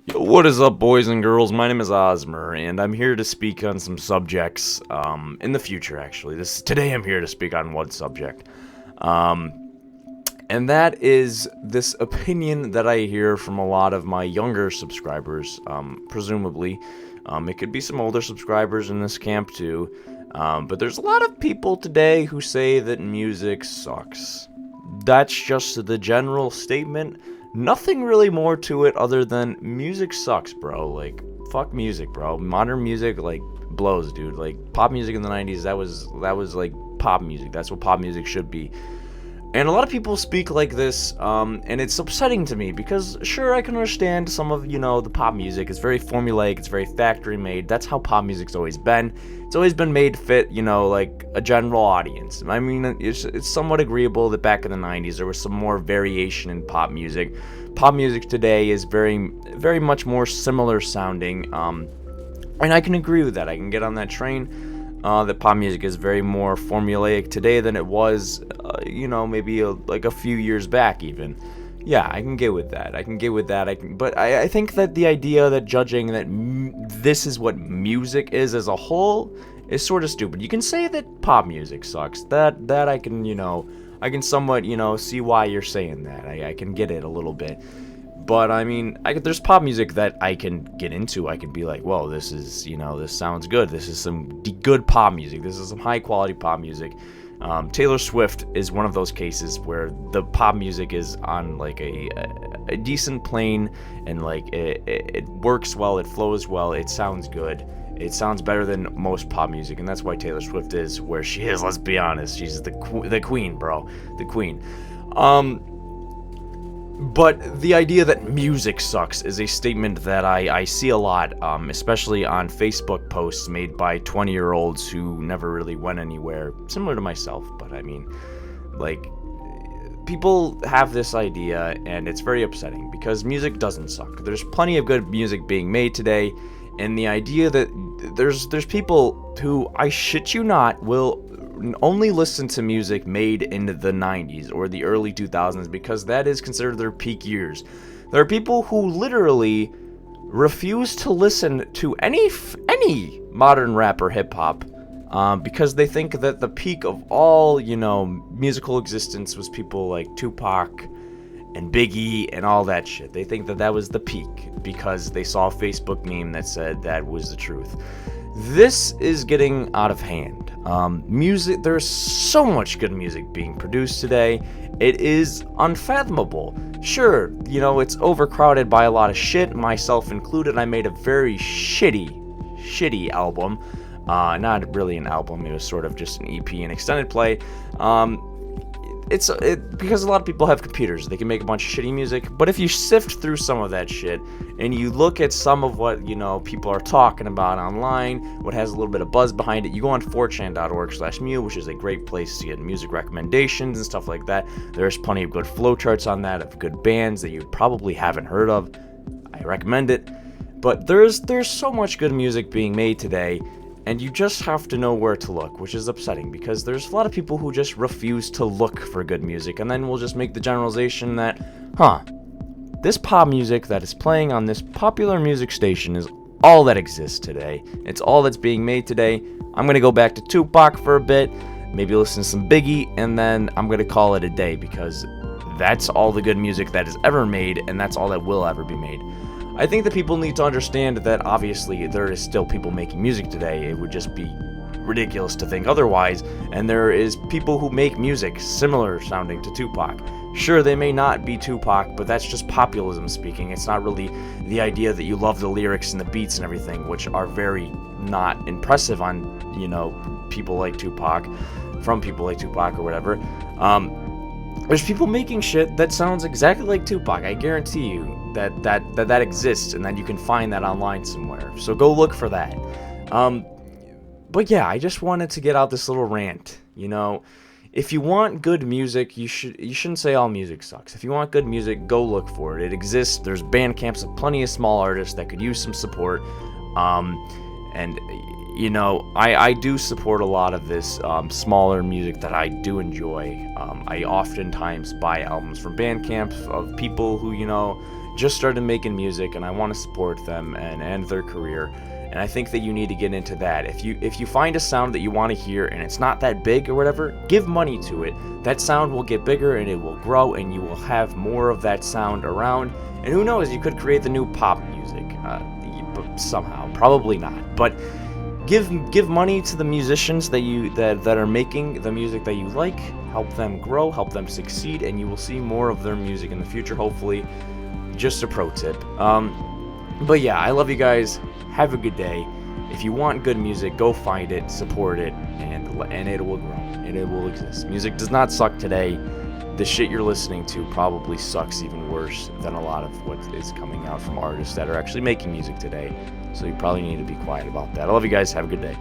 Yo, what is up, boys and girls? My name is Osmer, and I'm here to speak on some subjects, in the future, actually. Today I'm here to speak on one subject. And that is this opinion that I hear from a lot of my younger subscribers, presumably. It could be some older subscribers in this camp, too. But there's a lot of people today who say that music sucks. That's just the general statement. Nothing really more to it other than music sucks, bro. Like, fuck music, bro. Modern music, like, blows, dude. Like, pop music in the 90s, that was like pop music. That's what pop music should be. And a lot of people speak like this, and it's upsetting to me because, sure, I can understand some of, the pop music. It's very formulaic, it's very factory made. That's how pop music's always been. It's always been made to fit, like a general audience. I mean, it's somewhat agreeable that back in the 90s there was some more variation in pop music. Pop music today is very, very much more similar sounding, and I can agree with that. I can get on that train. That pop music is very more formulaic today than it was, maybe like a few years back even. Yeah, I can get with that. But I think that the idea that judging that this is what music is as a whole is sort of stupid. You can say that pop music sucks. That I can, I can somewhat, see why you're saying that. I can get it a little bit. But I mean, there's pop music that I can get into. I can be like, whoa, this is, this sounds good. This is some good pop music. This is some high quality pop music. Taylor Swift is one of those cases where the pop music is on like a decent plane, and like it works well, it flows well, it sounds good. It sounds better than most pop music, and that's why Taylor Swift is where she is. Let's be honest, she's the queen, bro, the queen. But the idea that music sucks is a statement that I see a lot, especially on Facebook posts made by 20-year-olds who never really went anywhere, similar to myself. But I mean, like, people have this idea, and it's very upsetting because music doesn't suck. There's plenty of good music being made today, and the idea that there's people who, I shit you not, will only listen to music made in the 90s or the early 2000s because that is considered their peak years. There are people who literally refuse to listen to any modern rap or hip hop because they think that the peak of all, musical existence was people like Tupac and Biggie and all that shit. They think that was the peak because they saw a Facebook meme that said that was the truth. This is getting out of hand. Music, there's so much good music being produced today. It is unfathomable. Sure, it's overcrowded by a lot of shit, myself included. I made a very shitty album. Not really an album, it was sort of just an EP and extended play. It's because a lot of people have computers, they can make a bunch of shitty music, but if you sift through some of that shit and you look at some of what people are talking about online, what has a little bit of buzz behind it, you go on 4chan.org/Mew, which is a great place to get music recommendations and stuff like that. There's plenty of good flowcharts on that of good bands that you probably haven't heard of. I recommend it. But there's so much good music being made today, and you just have to know where to look, which is upsetting because there's a lot of people who just refuse to look for good music, and then we'll just make the generalization that, this pop music that is playing on this popular music station is all that exists today. It's all that's being made today. I'm gonna go back to Tupac for a bit, maybe listen to some Biggie, and then I'm gonna call it a day because that's all the good music that is ever made, and that's all that will ever be made. I think that people need to understand that obviously there is still people making music today. It would just be ridiculous to think otherwise. And there is people who make music similar sounding to Tupac. Sure, they may not be Tupac, but that's just populism speaking. It's not really the idea that you love the lyrics and the beats and everything, which are very not impressive on, people like Tupac, from people like Tupac or whatever. There's people making shit that sounds exactly like Tupac. I guarantee you that exists, and that you can find that online somewhere. So go look for that. But yeah, I just wanted to get out this little rant. If you want good music, you shouldn't say all music sucks. If you want good music, go look for it. It exists. There's band camps of plenty of small artists that could use some support. And I do support a lot of this smaller music that I do enjoy. I oftentimes buy albums from Bandcamp of people who, just started making music, and I want to support them and their career. And I think that you need to get into that. If you find a sound that you want to hear and it's not that big or whatever, give money to it. That sound will get bigger and it will grow, and you will have more of that sound around. And who knows, you could create the new pop music somehow. Probably not, but give money to the musicians that are making the music that you like. Help them grow, help them succeed, and you will see more of their music in the future, hopefully. Just a pro tip. But yeah, I love you guys. Have a good day. If you want good music, go find it, support it, and it will grow, and it will exist. Music does not suck today. The shit you're listening to probably sucks even worse than a lot of what is coming out from artists that are actually making music today. So you probably need to be quiet about that. I love you guys. Have a good day.